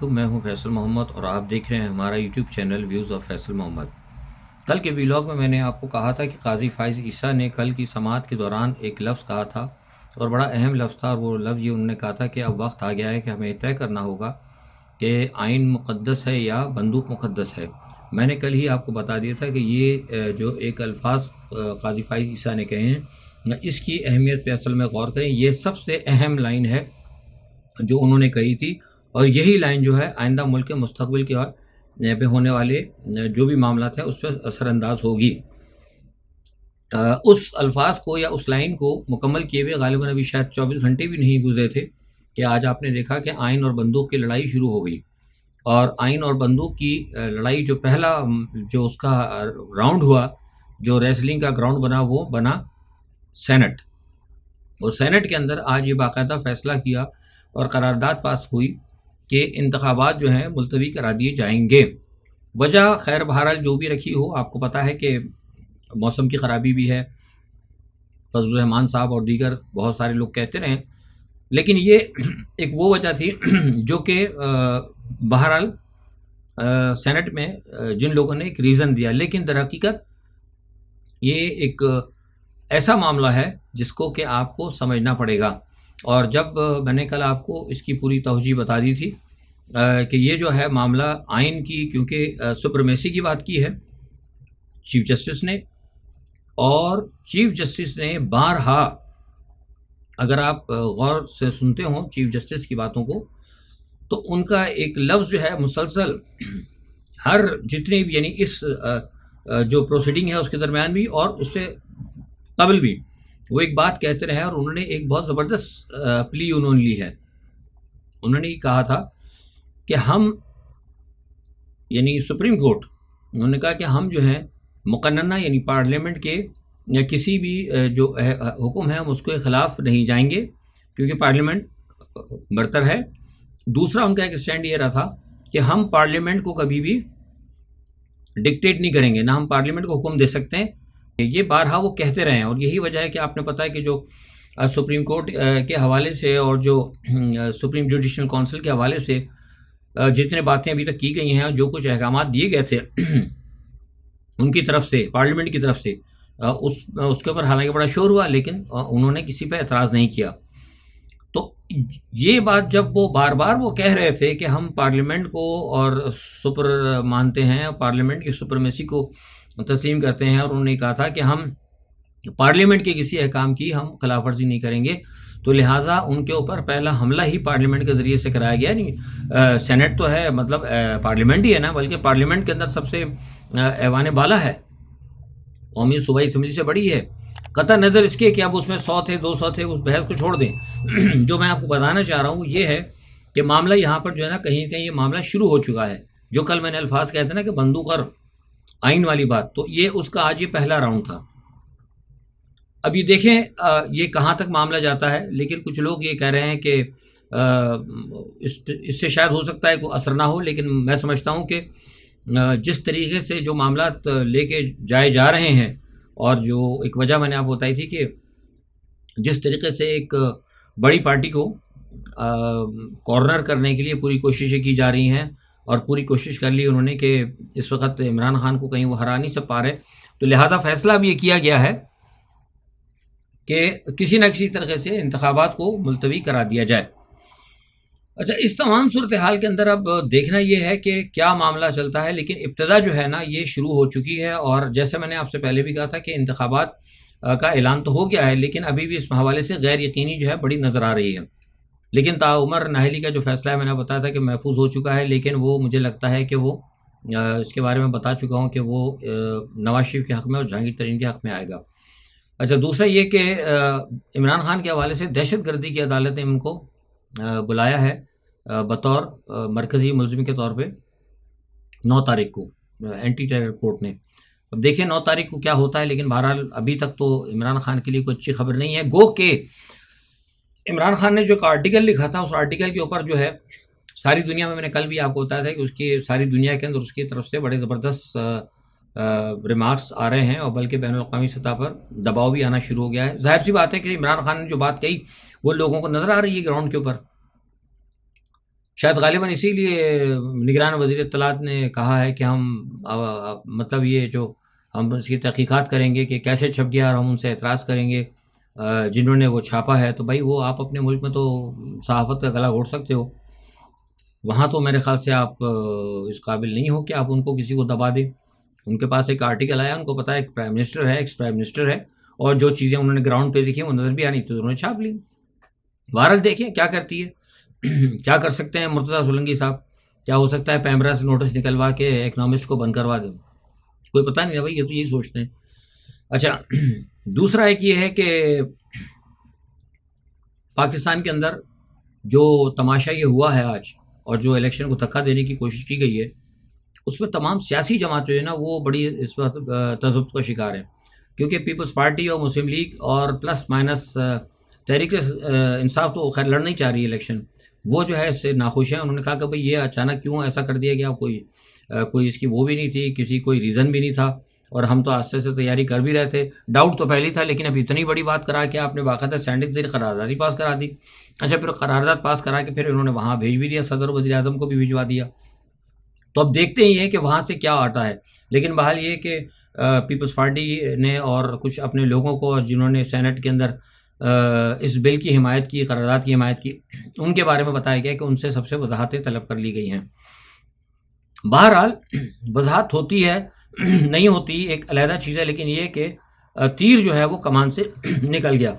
علیکم، میں ہوں فیصل محمد اور آپ دیکھ رہے ہیں ہمارا YouTube channel views of Faisal Muhammad. کل کے ویلاگ میں نے آپ کو کہا تھا کہ قاضی فائز عیسیٰ نے کل کی سماعت کے دوران ایک لفظ کہا تھا اور بڑا اہم لفظ تھا، اور وہ لفظ یہ انہوں نے کہا تھا کہ اب وقت آ گیا ہے کہ ہمیں طے کرنا ہوگا کہ آئین مقدس ہے یا بندوق مقدس ہے۔ میں نے کل ہی آپ کو بتا دیا تھا کہ یہ جو ایک الفاظ قاضی فائز عیسیٰ نے کہے ہیں، اس کی اہمیت پہ اصل میں غور کریں۔ یہ سب سے اہم لائن ہے جو انہوں نے کہی تھی، اور یہی لائن جو ہے آئندہ ملک کے مستقبل کے پہ ہونے والے جو بھی معاملات ہیں اس پہ اثر انداز ہوگی۔ اس الفاظ کو یا اس لائن کو مکمل کیے ہوئے غالباً ابھی شاید 24 گھنٹے بھی نہیں گزرے تھے کہ آج آپ نے دیکھا کہ آئین اور بندوق کی لڑائی شروع ہو گئی، اور آئین اور بندوق کی لڑائی جو پہلا جو اس کا راؤنڈ ہوا، جو ریسلنگ کا گراؤنڈ بنا، وہ بنا سینٹ، اور سینٹ کے اندر آج یہ باقاعدہ فیصلہ کیا اور قرارداد پاس ہوئی کہ انتخابات جو ہیں ملتوی کرا دیے جائیں گے۔ وجہ خیر بہرحال جو بھی رکھی ہو، آپ کو پتہ ہے کہ موسم کی خرابی بھی ہے، فضل الرحمان صاحب اور دیگر بہت سارے لوگ کہتے رہے، لیکن یہ ایک وہ وجہ تھی جو کہ بہرحال سینٹ میں جن لوگوں نے ایک ریزن دیا، لیکن در حقیقت یہ ایک ایسا معاملہ ہے جس کو کہ آپ کو سمجھنا پڑے گا۔ اور جب میں نے کل آپ کو اس کی پوری توجہ بتا دی تھی کہ یہ جو ہے معاملہ آئین کی، کیونکہ سپریمیسی کی بات کی ہے چیف جسٹس نے، اور چیف جسٹس نے بارہا، اگر آپ غور سے سنتے ہوں چیف جسٹس کی باتوں کو، تو ان کا ایک لفظ جو ہے مسلسل ہر جتنے بھی، یعنی اس جو پروسیڈنگ ہے اس کے درمیان بھی اور اس سے قبل بھی، وہ ایک بات کہتے رہے، اور انہوں نے ایک بہت زبردست پلی انہوں نے لی ہے۔ انہوں نے یہ کہا تھا کہ ہم، یعنی سپریم کورٹ، انہوں نے کہا کہ ہم جو ہیں مقننہ یعنی پارلیمنٹ کے یا کسی بھی جو حکم ہے ہم اس کے خلاف نہیں جائیں گے، کیونکہ پارلیمنٹ برتر ہے۔ دوسرا ان کا ایک اسٹینڈ یہ رہا تھا کہ ہم پارلیمنٹ کو کبھی بھی ڈکٹیٹ نہیں کریں گے، نہ ہم پارلیمنٹ کو حکم دے سکتے ہیں۔ یہ بارہا وہ کہتے رہے ہیں، اور یہی وجہ ہے کہ آپ نے پتہ ہے کہ جو سپریم کورٹ کے حوالے سے اور جو سپریم جوڈیشل کونسل کے حوالے سے جتنے باتیں ابھی تک کی گئی ہیں اور جو کچھ احکامات دیے گئے تھے ان کی طرف سے، پارلیمنٹ کی طرف سے، اس کے اوپر حالانکہ بڑا شور ہوا، لیکن انہوں نے کسی پہ اعتراض نہیں کیا۔ تو یہ بات جب وہ بار بار وہ کہہ رہے تھے کہ ہم پارلیمنٹ کو اور سپر مانتے ہیں، پارلیمنٹ کی سپرمیسی کو تسلیم کرتے ہیں، اور انہوں نے کہا تھا کہ ہم پارلیمنٹ کے کسی احکام کی ہم خلاف ورزی نہیں کریں گے، تو لہٰذا ان کے اوپر پہلا حملہ ہی پارلیمنٹ کے ذریعے سے کرایا گیا۔ نہیں، سینٹ تو ہے، مطلب پارلیمنٹ ہی ہے نا، بلکہ پارلیمنٹ کے اندر سب سے ایوان بالا ہے، قومی صوبائی اسمبلی سے بڑی ہے، قطع نظر اس کے کہ اب اس میں 100 تھے 200 تھے، اس بحث کو چھوڑ دیں۔ جو میں آپ کو بتانا چاہ رہا ہوں یہ ہے کہ معاملہ یہاں پر جو ہے نا کہیں کہیں یہ معاملہ شروع ہو چکا ہے، جو کل میں نے الفاظ کہتے ہیں نا کہ بندوق اور آئین والی بات، تو یہ اس کا آج یہ پہلا راؤنڈ تھا۔ اب یہ دیکھیں یہ کہاں تک معاملہ جاتا ہے، لیکن کچھ لوگ یہ کہہ رہے ہیں کہ اس سے شاید ہو سکتا ہے کوئی اثر نہ ہو، لیکن میں سمجھتا ہوں کہ جس طریقے سے جو معاملات لے کے جائے جا رہے ہیں، اور جو ایک وجہ میں نے آپ کو بتائی تھی کہ جس طریقے سے ایک بڑی پارٹی کو کارنر کرنے کے لیے پوری کوششیں کی جا رہی ہیں، اور پوری کوشش کر لی انہوں نے کہ اس وقت عمران خان کو کہیں وہ ہرا نہیں سب پا رہے، تو لہٰذا فیصلہ بھی یہ کیا گیا ہے کہ کسی نہ کسی طریقے سے انتخابات کو ملتوی کرا دیا جائے۔ اچھا، اس تمام صورتحال کے اندر اب دیکھنا یہ ہے کہ کیا معاملہ چلتا ہے، لیکن ابتدا جو ہے نا یہ شروع ہو چکی ہے، اور جیسے میں نے آپ سے پہلے بھی کہا تھا کہ انتخابات کا اعلان تو ہو گیا ہے، لیکن ابھی بھی اس حوالے سے غیر یقینی جو ہے بڑی نظر آ رہی ہے۔ لیکن تاعمر ناہلی کا جو فیصلہ ہے میں نے بتایا تھا کہ محفوظ ہو چکا ہے، لیکن وہ مجھے لگتا ہے کہ وہ اس کے بارے میں بتا چکا ہوں کہ وہ نواز شریف کے حق میں اور جہانگیر ترین کے حق میں آئے گا۔ اچھا، دوسرا یہ کہ عمران خان کے حوالے سے دہشت گردی کی عدالت نے ان کو بلایا ہے بطور مرکزی ملزم کے طور پہ 9 تاریخ کو اینٹی ٹیرر کورٹ نے۔ اب دیکھیں 9 تاریخ کو کیا ہوتا ہے، لیکن بہرحال ابھی تک تو عمران خان کے لیے کوئی اچھی خبر نہیں ہے۔ گو کہ عمران خان نے جو ایک آرٹیکل لکھا تھا، اس آرٹیکل کے اوپر جو ہے ساری دنیا میں نے کل بھی آپ کو بتایا تھا کہ اس کی ساری دنیا کے اندر اس کی طرف سے بڑے زبردست ریمارکس آ رہے ہیں، اور بلکہ بین الاقوامی سطح پر دباؤ بھی آنا شروع ہو گیا ہے۔ ظاہر سی بات ہے کہ عمران خان نے جو بات کہی وہ لوگوں کو نظر آ رہی ہے گراؤنڈ کے اوپر۔ شاید غالباً اسی لیے نگران وزیر اطلاعات نے کہا ہے کہ ہم مطلب یہ جو ہم اس کی تحقیقات کریں گے کہ کیسے چھپ گیا، اور ہم ان سے اعتراض کریں گے جنہوں نے وہ چھاپا ہے. تو بھائی وہ آپ اپنے ملک میں تو صحافت کا گلا گھونٹ سکتے ہو، وہاں تو میرے خیال سے آپ اس قابل نہیں ہو کہ آپ ان کو کسی کو دبا دیں. ان کے پاس ایک آرٹیکل آیا، ان کو پتا ہے ایک پرائم منسٹر ہے، ایکس پرائم منسٹر ہے، اور جو چیزیں انہوں نے گراؤنڈ پہ دیکھی وہ نظر بھی آنی تو انہوں نے چھاپ لی. بہرحال دیکھیں کیا کرتی ہے. کیا کر سکتے ہیں مرتضیٰ سولنگی صاحب؟ کیا ہو سکتا ہے پیمرا سے نوٹس نکلوا کے اکنامسٹ کو بند کروا دیں؟ کوئی پتہ نہیں ہے بھائی، یہ تو یہی سوچتے ہیں. اچھا، دوسرا ایک یہ ہے کہ پاکستان کے اندر جو تماشا یہ ہوا ہے آج، اور جو الیکشن کو دھکا دینے کی کوشش کی گئی ہے، اس میں تمام سیاسی جماعتیں جو ہے نا وہ بڑی اس وقت تذبذب کا شکار ہیں. کیونکہ پیپلز پارٹی اور مسلم لیگ اور پلس مائنس تحریک انصاف تو خیر لڑ نہیں چاہ رہی الیکشن، وہ جو ہے اس سے ناخوش ہیں. انہوں نے کہا کہ بھئی یہ اچانک کیوں ایسا کر دیا گیا، کوئی اس کی وہ بھی نہیں تھی، کسی کوئی ریزن بھی نہیں تھا، اور ہم تو آستے سے تیاری کر بھی رہے تھے. ڈاؤٹ تو پہلے تھا، لیکن اب اتنی بڑی بات کرا کے آپ نے باقاعدہ اسٹینڈنگ سے قرارداد ہی پاس کرا دی. اچھا، پھر قرارداد پاس کرا کے پھر انہوں نے وہاں بھیج بھی دیا، صدر وزیر اعظم کو بھی بھجوا دیا. تو اب دیکھتے ہی ہیں کہ وہاں سے کیا آتا ہے. لیکن بہرحال یہ کہ پیپلز پارٹی نے اور کچھ اپنے لوگوں کو جنہوں نے سینٹ کے اندر اس بل کی حمایت کی، قرارداد کی حمایت کی، ان کے بارے میں بتایا گیا کہ ان سے سب سے وضاحتیں طلب کر لی گئی ہیں. بہرحال وضاحت ہوتی ہے نہیں ہوتی ایک علیحدہ چیز ہے، لیکن یہ کہ تیر جو ہے وہ کمان سے نکل گیا.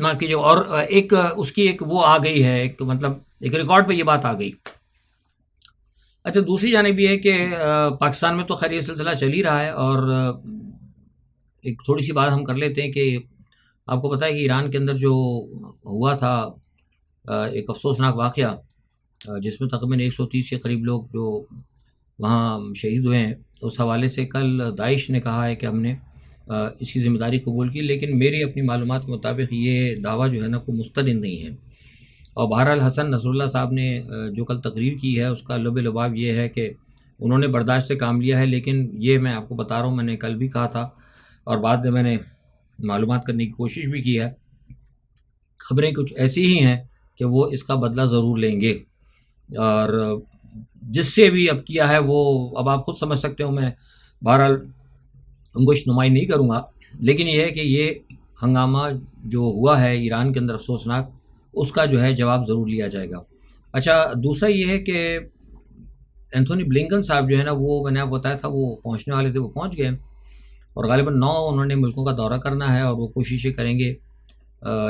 مان کیجیے، اور ایک اس کی ایک وہ آ گئی ہے، ایک مطلب ایک ریکارڈ پہ یہ بات آ گئی. اچھا، دوسری جانب یہ ہے کہ پاکستان میں تو خیر یہ سلسلہ چل ہی رہا ہے، اور ایک تھوڑی سی بات ہم کر لیتے ہیں کہ آپ کو پتہ ہے کہ ایران کے اندر جو ہوا تھا ایک افسوسناک واقعہ، جس میں تقریباً 130 کے قریب لوگ جو وہاں شہید ہوئے ہیں، اس حوالے سے کل داعش نے کہا ہے کہ ہم نے اس کی ذمہ داری قبول کی، لیکن میری اپنی معلومات کے مطابق یہ دعویٰ جو ہے نا کوئی مستند نہیں ہے. اور بہرحال حسن نصر اللہ صاحب نے جو کل تقریر کی ہے اس کا لب لباب یہ ہے کہ انہوں نے برداشت سے کام لیا ہے. لیکن یہ میں آپ کو بتا رہا ہوں، میں نے کل بھی کہا تھا اور بعد میں نے معلومات کرنے کی کوشش بھی کی ہے، خبریں کچھ ایسی ہی ہیں کہ وہ اس کا بدلہ ضرور لیں گے. اور جس سے بھی اب کیا ہے وہ اب آپ خود سمجھ سکتے ہو، میں بہرحال ان کو نمائند نہیں کروں گا، لیکن یہ ہے کہ یہ ہنگامہ جو ہوا ہے ایران کے اندر افسوسناک، اس کا جو ہے جواب ضرور لیا جائے گا. اچھا، دوسرا یہ ہے کہ اینتھونی بلنکن صاحب جو ہے نا، وہ میں نے آپ بتایا تھا وہ پہنچنے والے تھے، وہ پہنچ گئے، اور غالباً 9 انہوں نے ملکوں کا دورہ کرنا ہے، اور وہ کوششیں کریں گے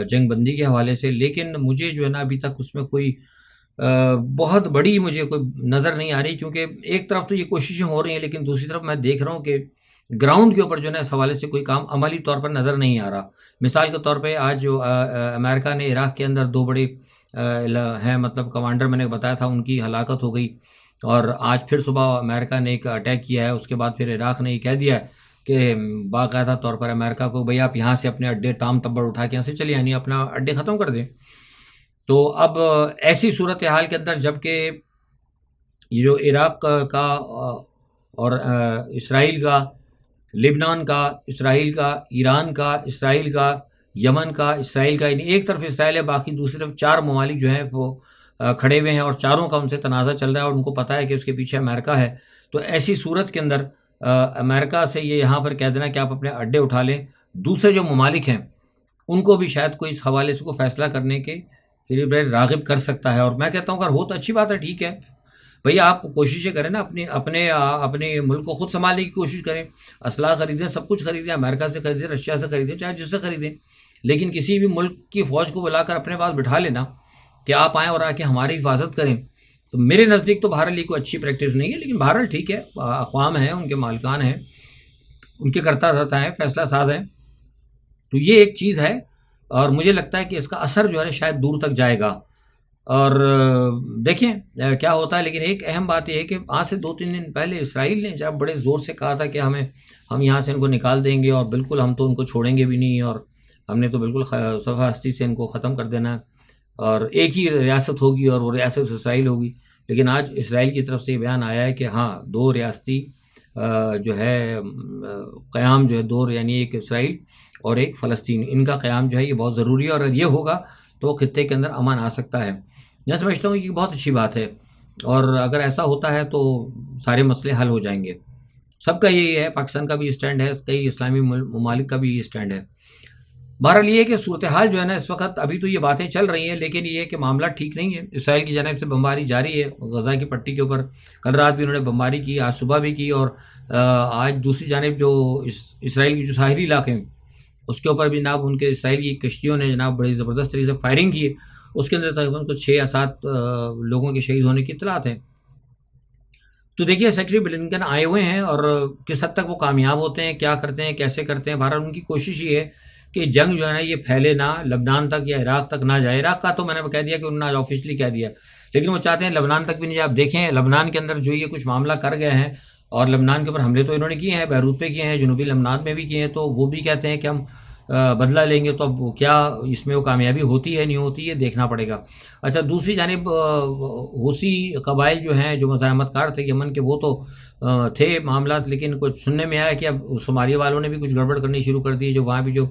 جنگ بندی کے حوالے سے. لیکن مجھے جو ہے نا ابھی تک اس میں کوئی بہت بڑی مجھے کوئی نظر نہیں آ رہی، کیونکہ ایک طرف تو یہ کوششیں ہو رہی ہیں، لیکن دوسری طرف میں دیکھ رہا ہوں کہ گراؤنڈ کے اوپر جو ہے نا اس حوالے سے کوئی کام عملی طور پر نظر نہیں آ رہا. مثال کے طور پہ آج جو امریکہ نے عراق کے اندر 2 بڑے ہیں مطلب کمانڈر میں نے بتایا تھا ان کی ہلاکت ہو گئی، اور آج پھر صبح امریکہ نے ایک اٹیک کیا ہے. اس کے بعد پھر عراق نے یہ کہہ دیا ہے کہ باقاعدہ طور پر امریکہ کو بھئی آپ یہاں سے اپنے اڈے تام تبڑ اٹھا کے یہاں سے چلے، یعنی اپنا اڈے ختم کر دیں. تو اب ایسی صورتحال کے اندر جب کہ یہ جو عراق کا اور اسرائیل کا، لبنان کا اسرائیل کا، ایران کا اسرائیل کا، یمن کا اسرائیل کا، یعنی ایک طرف اسرائیل ہے، باقی دوسری طرف 4 ممالک جو ہیں وہ کھڑے ہوئے ہیں، اور چاروں کا ان سے تنازع چل رہا ہے، اور ان کو پتہ ہے کہ اس کے پیچھے امریکہ ہے. تو ایسی صورت کے اندر امریکہ سے یہ یہاں پر کہہ دینا کہ آپ اپنے اڈے اٹھا لیں، دوسرے جو ممالک ہیں ان کو بھی شاید کوئی اس حوالے سے کوئی فیصلہ کرنے کے لیے راغب کر سکتا ہے. اور میں کہتا ہوں اگر ہو تو اچھی بات ہے، ٹھیک ہے بھئی، آپ کوششیں کریں نا، اپنے ملک کو خود سنبھالنے کی کوشش کریں، اسلحہ خریدیں، سب کچھ خریدیں، امریکہ سے خریدیں، رشیا سے خریدیں، چاہے جس سے خریدیں، لیکن کسی بھی ملک کی فوج کو بلا کر اپنے پاس بٹھا لینا کہ آپ آئیں اور آ کے ہماری حفاظت کریں، تو میرے نزدیک تو بہرحال یہ کوئی اچھی پریکٹس نہیں ہے. لیکن بہرحال ٹھیک ہے، اقوام ہیں، ان کے مالکان ہیں، ان کے کرتا دھرتا ہیں، فیصلہ ساز ہیں. تو یہ ایک چیز ہے، اور مجھے لگتا ہے کہ اس کا اثر جو ہے شاید دور تک جائے گا. اور دیکھیں کیا ہوتا ہے. لیکن ایک اہم بات یہ ہے کہ آج سے 2-3 دن پہلے اسرائیل نے جب بڑے زور سے کہا تھا کہ ہم یہاں سے ان کو نکال دیں گے، اور بالکل ہم تو ان کو چھوڑیں گے بھی نہیں، اور ہم نے تو بالکل صفحہ ہستی سے ان کو ختم کر دینا ہے، اور ایک ہی ریاست ہوگی اور وہ ریاست اسرائیل ہوگی. لیکن آج اسرائیل کی طرف سے یہ بیان آیا ہے کہ ہاں 2 ریاستی جو ہے قیام جو ہے 2، یعنی ایک اسرائیل اور ایک فلسطین، ان کا قیام جو ہے یہ بہت ضروری ہے، اور اگر یہ ہوگا تو خطے کے اندر امن آ سکتا ہے. میں سمجھتا ہوں کہ بہت اچھی بات ہے، اور اگر ایسا ہوتا ہے تو سارے مسئلے حل ہو جائیں گے۔ سب کا یہی ہے، پاکستان کا بھی اسٹینڈ ہے، کئی اسلامی ممالک کا بھی یہ اسٹینڈ ہے۔ بہرحال یہ ہے کہ صورتحال جو ہے نا اس وقت، ابھی تو یہ باتیں چل رہی ہیں، لیکن یہ ہے کہ معاملہ ٹھیک نہیں ہے۔ اسرائیل کی جانب سے بمباری جاری ہے غزہ کی پٹی کے اوپر، کل رات بھی انہوں نے بمباری کی، آج صبح بھی کی، اور آج دوسری جانب جو اسرائیل کی جو ساحلی علاقے ہیں اس کے اوپر بھی جناب ان کے اسرائیل کی کشتیوں نے جناب بڑی زبردست طریقے سے فائرنگ کی ہے۔ اس کے اندر تقریباً کچھ 6 یا 7 لوگوں کے شہید ہونے کی اطلاعات ہیں۔ تو دیکھیے سیکٹری بلنکن آئے ہوئے ہیں، اور کس حد تک وہ کامیاب ہوتے ہیں، کیا کرتے ہیں، کیسے کرتے ہیں۔ بہرحال ان کی کوشش یہ ہے کہ جنگ جو ہے نا یہ پھیلے نہ، لبنان تک یا عراق تک نہ جائے۔ عراق کا تو میں نے کہہ دیا کہ انہوں نے آفیشلی کہہ دیا، لیکن وہ چاہتے ہیں لبنان تک بھی نہیں جائے۔ آپ دیکھیں لبنان کے اندر جو یہ کچھ معاملہ کر گئے ہیں، اور لبنان کے اوپر حملے تو انہوں نے کیے ہیں، بیروت پہ کیے ہیں، جنوبی لبنان میں بھی کیے ہیں، تو وہ بھی کہتے ہیں کہ ہم بدلہ لیں گے۔ تو اب وہ کیا اس میں وہ کامیابی ہوتی ہے نہیں ہوتی ہے دیکھنا پڑے گا۔ اچھا، دوسری جانب حوثی قبائل جو ہیں جو مزاحمت کار تھے یمن کے، وہ تو تھے معاملات، لیکن کچھ سننے میں آیا کہ اب صومالیہ والوں نے بھی کچھ گڑبڑ کرنی شروع کر دی، جو وہاں بھی جو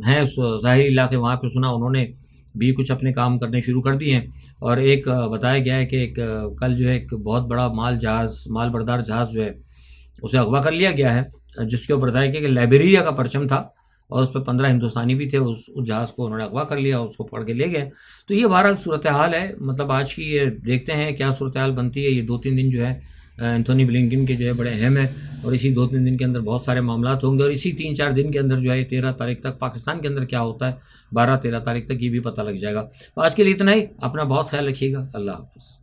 ہیں ظاہری علاقے وہاں پہ سنا انہوں نے بھی کچھ اپنے کام کرنے شروع کر دیے ہیں۔ اور ایک بتایا گیا ہے کہ ایک کل جو ہے ایک بہت بڑا مال بردار جہاز جو ہے اسے اغوا کر لیا گیا ہے، جس کے اوپر بتایا گیا کہ لائبیریا کا پرچم تھا، اور اس پہ 15 ہندوستانی بھی تھے۔ اس جہاز کو انہوں نے اغوا کر لیا، اس کو پکڑ کے لے گئے۔ تو یہ بہرحال صورتحال ہے، مطلب آج کی یہ دیکھتے ہیں کیا صورتحال بنتی ہے۔ یہ 2-3 دن جو ہے اینتھونی بلنکن کے جو ہے بڑے اہم ہیں، اور اسی 2-3 دن کے اندر بہت سارے معاملات ہوں گے، اور اسی 3-4 دن کے اندر جو ہے 13 تاریخ تک پاکستان کے اندر کیا ہوتا ہے، 12-13 تاریخ تک یہ بھی پتہ لگ جائے گا۔ آج کے لیے اتنا ہی، اپنا بہت خیال رکھیے گا، اللہ حافظ۔